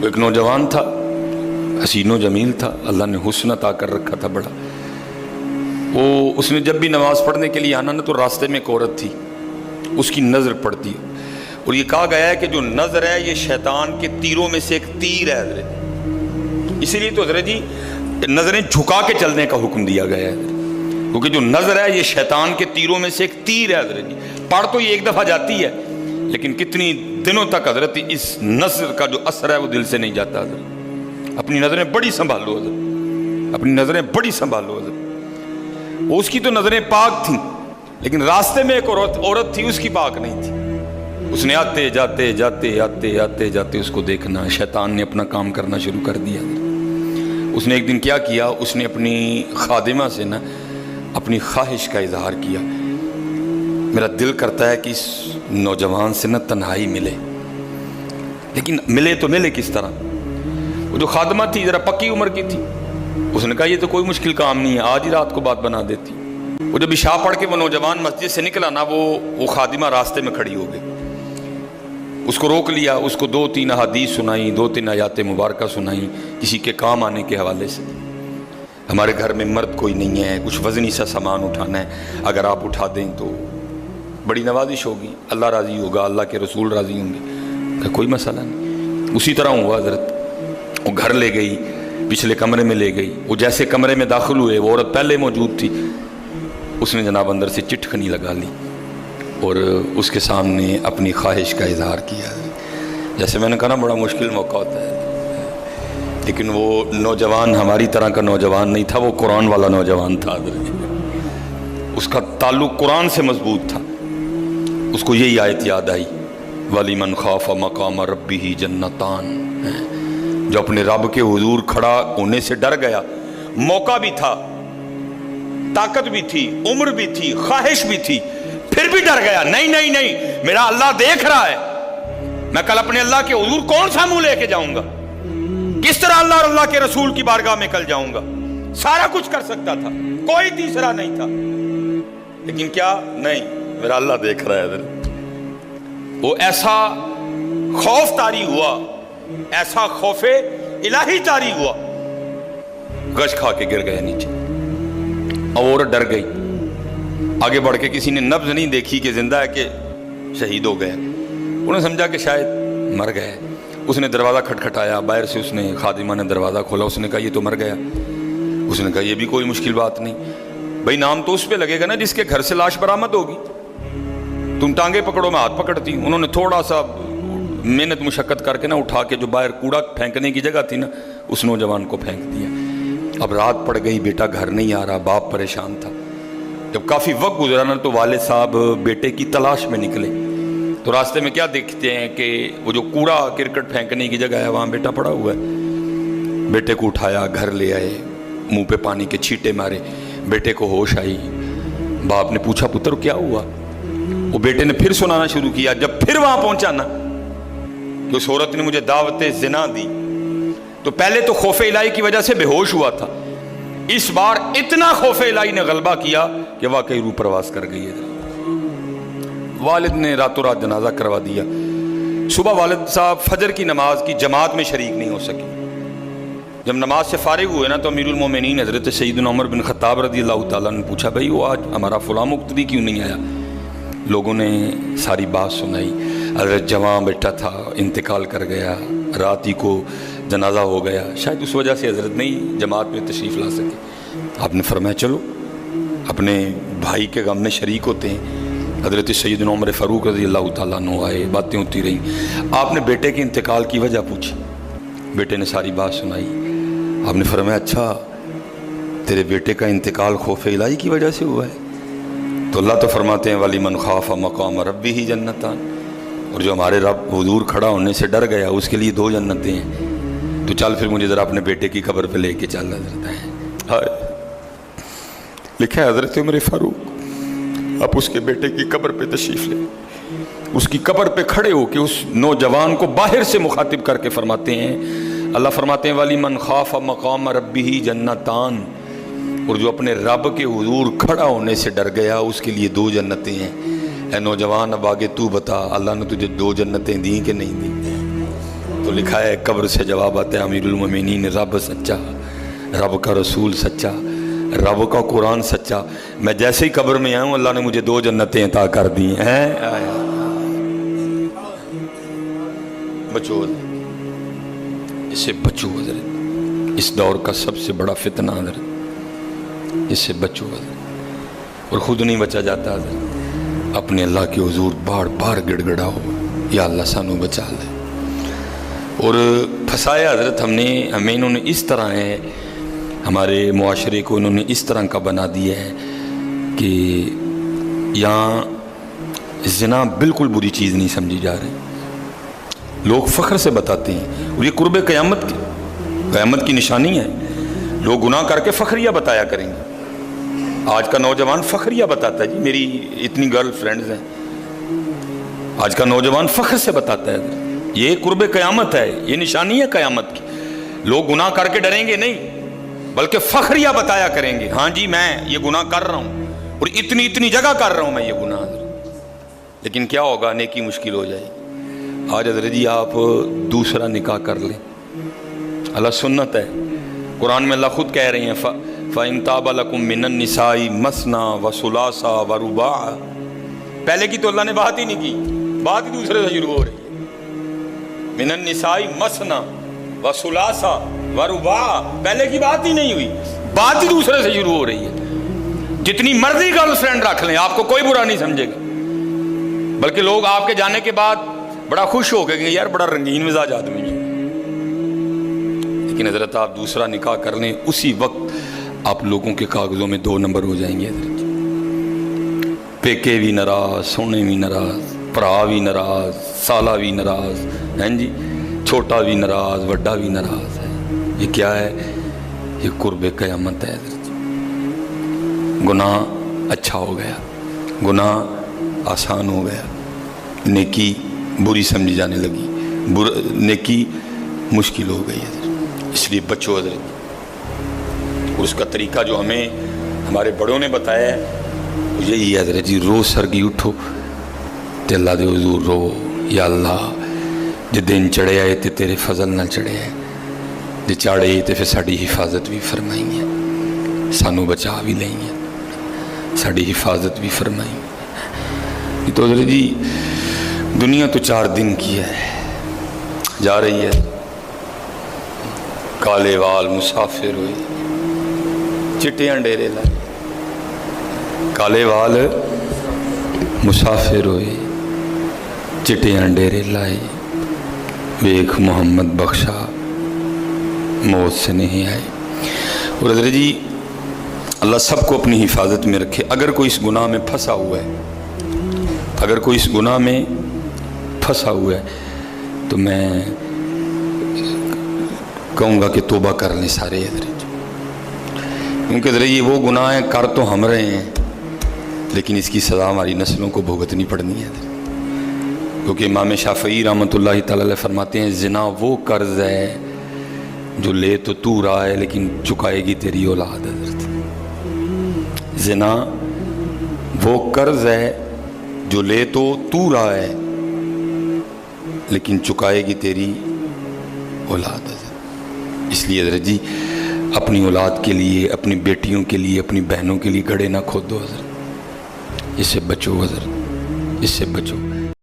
وہ ایک نوجوان تھا، حسین و جمیل تھا، اللہ نے حسن عطا کر رکھا تھا بڑا۔ اس نے جب بھی نماز پڑھنے کے لیے آنا نا تو راستے میں ایک عورت تھی، اس کی نظر پڑتی، اور یہ کہا گیا ہے کہ جو نظر ہے یہ شیطان کے تیروں میں سے ایک تیر ہے حضرت، اسی لیے تو حضرت جی نظریں جھکا کے چلنے کا حکم دیا گیا ہے، کیونکہ جو نظر ہے یہ شیطان کے تیروں میں سے ایک تیر ہے حضرت جی۔ پڑھ تو یہ ایک دفعہ جاتی ہے لیکن کتنی دنوں تک حضرت اس نظر کا جو اثر ہے وہ دل سے نہیں جاتا حضرت۔ اپنی نظریں بڑی سنبھالو حضرت، اپنی نظریں بڑی سنبھالو حضرت۔ وہ اس کی تو نظریں پاک تھیں لیکن راستے میں ایک عورت تھی، اس کی پاک نہیں تھی۔ اس نے آتے جاتے جاتے آتے آتے جاتے اس کو دیکھنا، شیطان نے اپنا کام کرنا شروع کر دیا۔ اس نے ایک دن کیا کیا، اس نے اپنی خادمہ سے نا اپنی خواہش کا اظہار کیا، میرا دل کرتا ہے کہ اس نوجوان سے نا تنہائی ملے، لیکن ملے تو ملے کس طرح۔ وہ جو خادمہ تھی ذرا پکی عمر کی تھی، اس نے کہا یہ تو کوئی مشکل کام نہیں ہے، آج ہی رات کو بات بنا دیتی۔ وہ جب عشاء پڑھ کے وہ نوجوان مسجد سے نکلا نا، وہ خادمہ راستے میں کھڑی ہو گئی، اس کو روک لیا، اس کو 2-3 احادیث سنائیں، 2-3 آیات مبارکہ سنائیں کسی کے کام آنے کے حوالے سے۔ ہمارے گھر میں مرد کوئی نہیں ہے، کچھ وزنی سا سامان اٹھانا ہے، اگر آپ اٹھا دیں تو بڑی نوازش ہوگی، اللہ راضی ہوگا، اللہ کے رسول راضی ہوں گے، کوئی مسئلہ نہیں۔ اسی طرح ہوا حضرت، وہ گھر لے گئی، پچھلے کمرے میں لے گئی۔ وہ جیسے کمرے میں داخل ہوئے، وہ عورت پہلے موجود تھی، اس نے جناب اندر سے چٹکنی لگا لی اور اس کے سامنے اپنی خواہش کا اظہار کیا۔ جیسے میں نے کہا نا بڑا مشکل موقع ہوتا ہے، لیکن وہ نوجوان ہماری طرح کا نوجوان نہیں تھا، وہ قرآن والا نوجوان تھا، اس کا تعلق قرآن سے مضبوط تھا۔ اس کو یہی آیت یاد آئی، وَلِمَنْ خَافَ مَقَامَ رَبِّهِ جَنَّتَانِ، جو اپنے رب کے حضور کھڑا ہونے سے ڈر گیا، موقع بھی تھا، طاقت بھی تھی، عمر بھی تھی، خواہش بھی تھی، پھر بھی ڈر گیا، نہیں میرا اللہ دیکھ رہا ہے، میں کل اپنے اللہ کے حضور کون سا منہ لے کے جاؤں گا، کس طرح اللہ اور اللہ کے رسول کی بارگاہ میں کل جاؤں گا۔ سارا کچھ کر سکتا تھا، کوئی تیسرا نہیں تھا، لیکن کیا نہیں، میرا اللہ دیکھ رہا ہے حضرت۔ وہ ایسا خوف طاری ہوا، ایسا خوف الہی طاری ہوا، غش کھا کے گر گئے نیچے، اور ڈر گئی۔ آگے بڑھ کے کسی نے نبض نہیں دیکھی کہ زندہ ہے کہ شہید ہو گئے، انہوں نے سمجھا کہ شاید مر گئے۔ اس نے دروازہ کھٹکھٹایا، باہر سے اس نے خادمہ نے دروازہ کھولا، اس نے کہا یہ تو مر گیا۔ اس نے کہا یہ بھی کوئی مشکل بات نہیں، بھائی نام تو اس پہ لگے گا نا جس کے گھر سے لاش برآمد ہوگی، تم ٹانگیں پکڑو میں ہاتھ پکڑتی۔ انہوں نے تھوڑا سا محنت مشقت کر کے نا اٹھا کے جو باہر کوڑا پھینکنے کی جگہ تھی نا، اس نوجوان کو پھینک دیا۔ اب رات پڑ گئی، بیٹا گھر نہیں آ رہا، باپ پریشان تھا۔ جب کافی وقت گزرا نا تو والد صاحب بیٹے کی تلاش میں نکلے، تو راستے میں کیا دیکھتے ہیں کہ وہ جو کوڑا کرکٹ پھینکنے کی جگہ ہے وہاں بیٹا پڑا ہوا ہے۔ بیٹے کو اٹھایا، گھر لے آئے، منہ پہ پانی کے چھینٹے مارے، بیٹے کو ہوش آئی۔ باپ نے پوچھا پتر کیا ہوا؟ وہ بیٹے نے پھر سنانا شروع کیا۔ جب پھر وہاں پہنچا نا کہ اس عورت نے مجھے دعوت زنا دی، تو پہلے تو خوف الہی کی وجہ سے بے ہوش ہوا تھا، اس بار اتنا خوف الہی نے غلبہ کیا کہ واقعی روح پرواز کر گئی ہے۔ والد نے راتوں رات جنازہ کروا دیا۔ صبح والد صاحب فجر کی نماز کی جماعت میں شریک نہیں ہو سکے۔ جب نماز سے فارغ ہوئے نا تو امیر المومنین حضرت سیدنا عمر بن خطاب رضی اللہ تعالیٰ نے پوچھا بھائی وہ آج ہمارا فلاں مقتدی کیوں نہیں آیا؟ لوگوں نے ساری بات سنائی، حضرت جوان بیٹا تھا، انتقال کر گیا، رات ہی کو جنازہ ہو گیا، شاید اس وجہ سے حضرت نہیں جماعت میں تشریف لا سکے۔ آپ نے فرمایا چلو اپنے بھائی کے غم میں شریک ہوتے ہیں۔ حضرت سیدنا عمر فاروق رضی اللہ تعالیٰ عنہ آئے، باتیں ہوتی رہیں۔ آپ نے بیٹے کے انتقال کی وجہ پوچھی، بیٹے نے ساری بات سنائی۔ آپ نے فرمایا اچھا تیرے بیٹے کا انتقال خوف الہی کی وجہ سے ہوا ہے؟ تو اللہ تو فرماتے ہیں وَلِمَنْ خَافَ مَقَامَ رَبِّهِ جَنَّتَانِ، اور جو ہمارے رب حضور کھڑا ہونے سے ڈر گیا اس کے لیے 2 جنتیں ہیں۔ تو چل پھر مجھے ذرا اپنے بیٹے کی قبر پہ لے کے چل حضرت ہے۔ لکھا ہے حضرت عمر فاروق آپ اس کے بیٹے کی قبر پہ تشریف لے، اس کی قبر پہ کھڑے ہو کے اس نوجوان کو باہر سے مخاطب کر کے فرماتے ہیں، اللہ فرماتے ہیں وَلِمَنْ خَافَ مَقَامَ رَبِّهِ جَنَّتَانِ، اور جو اپنے رب کے حضور کھڑا ہونے سے ڈر گیا اس کے لیے 2 جنتیں ہیں۔ اے نوجوان اب آگے تو بتا اللہ نے تجھے 2 جنتیں دیں کہ نہیں دیں؟ تو تو لکھا ہے قبر سے جواب آتا ہے امیر المومنین رب سچا، رب کا رسول سچا، رب کا قرآن سچا۔ میں جیسے ہی قبر میں آؤں اللہ نے مجھے 2 جنتیں عطا کر دی ہیں۔ بچو اس سے بچو حضرت، اس دور کا سب سے بڑا فتنہ حضرت، اس سے بچو حضرت، اور خود نہیں بچا جاتا حضرت، اپنے اللہ کے حضور بار بار گڑ گڑاؤ یا اللہ سانو بچا لے۔ اور پھنسایا حضرت ہمیں انہوں نے اس طرح ہے، ہمارے معاشرے کو انہوں نے اس طرح کا بنا دیا ہے کہ یہاں زنا بالکل بری چیز نہیں سمجھی جا رہی، لوگ فخر سے بتاتے ہیں، اور یہ قرب قیامت کی نشانی ہے۔ لوگ گناہ کر کے فخریہ بتایا کریں گے۔ آج کا نوجوان فخریہ بتاتا ہے، جی میری اتنی گرل فرینڈز ہیں، آج کا نوجوان فخر سے بتاتا ہے یہ قرب قیامت ہے، یہ نشانی ہے قیامت کی۔ لوگ گناہ کر کے ڈریں گے نہیں، بلکہ فخریہ بتایا کریں گے، ہاں جی میں یہ گناہ کر رہا ہوں اور اتنی جگہ کر رہا ہوں میں یہ گناہ۔ لیکن کیا ہوگا، نیکی مشکل ہو جائے گی۔ آج حضرت جی آپ دوسرا نکاح کر لیں، اللہ سنت ہے، قرآن میں اللہ خود کہہ رہے ہیں فَإِن تَابَ لَكُم مِّنَ النِّسَاءِ مَثْنَىٰ وَثُلَاثَ وَرُبَاعَ۔ پہلے کی تو اللہ نے بات ہی نہیں کی، بات ہی دوسرے سے شروع ہو رہی ہے۔ مِّنَ النِّسَاءِ مَثْنَىٰ وَثُلَاثَ وَرُبَاعَ، پہلے کی بات ہی نہیں ہوئی، بات ہی دوسرے سے شروع ہو رہی ہے۔ جتنی مرضی گرل فرینڈ رکھ لیں آپ کو کوئی برا نہیں سمجھے گا، بلکہ لوگ آپ کے جانے کے بعد بڑا خوش ہو گئے کہ یار بڑا رنگین مزاج آدمی ہے۔ لیکن حضرت آپ دوسرا نکاح کر لیں، اسی وقت آپ لوگوں کے کاغذوں میں 2 نمبر ہو جائیں گے حضرت۔ پیکے بھی ناراض، سونے بھی ناراض، پرا بھی ناراض، سالہ بھی ناراض، ہیں جی چھوٹا بھی ناراض، وڈا بھی ناراض ہے۔ یہ کیا ہے؟ یہ قرب قیامت ہے حضرت۔ گناہ اچھا ہو گیا، گناہ آسان ہو گیا، نیکی بری سمجھی جانے لگی، نیکی مشکل ہو گئی حضرت۔ اس لیے بچو حضرت، اور اس کا طریقہ جو ہمیں ہمارے بڑوں نے بتایا ہے یہی ہے حضرت جی، روز سرگی اٹھو تے اللہ دے حضور رو، یا اللہ جے دن چڑھے آئے تے تیرے فضل نہ چڑھے آئے، جے چاڑے تے پھر ساڑی حفاظت بھی فرمائیں گے، سانو بچا بھی لیں گے، ساڑی حفاظت بھی فرمائیں گے۔ تو حضرت جی دنیا تو 4 دن کی ہے، جا رہی ہے، کالے وال مسافر ہوئے، چٹیاں ڈیرے لائے، کالے وال مسافر ہوئے، چٹیاں ڈیرے لائے، ویکھ محمد بخشا موت سے نہیں آئے۔ اور حضرت جی اللہ سب کو اپنی حفاظت میں رکھے۔ اگر کوئی اس گناہ میں پھنسا ہوا ہے، اگر کوئی اس گناہ میں پھنسا ہوا ہے تو میں کہوں گا کہ توبہ کر لیں سارے حضرت، کیونکہ حضرت یہ وہ گناہ ہیں کر تو ہم رہے ہیں، لیکن اس کی سزا ہماری نسلوں کو بھگتنی پڑنی ہے حضرت۔ کیونکہ امام شافعی رحمۃ اللہ تعالی علیہ فرماتے ہیں زنا وہ قرض ہے جو لے تو رہا ہے لیکن چکائے گی تیری اولاد حضرت۔ زنا وہ قرض ہے جو لے تو رہا ہے لیکن چکائے گی تیری اولاد حضرت۔ اس لیے حضرت جی اپنی اولاد کے لیے، اپنی بیٹیوں کے لیے، اپنی بہنوں کے لیے گڑھے نہ کھودو حضرت، اس سے بچو حضرت، اس سے بچو۔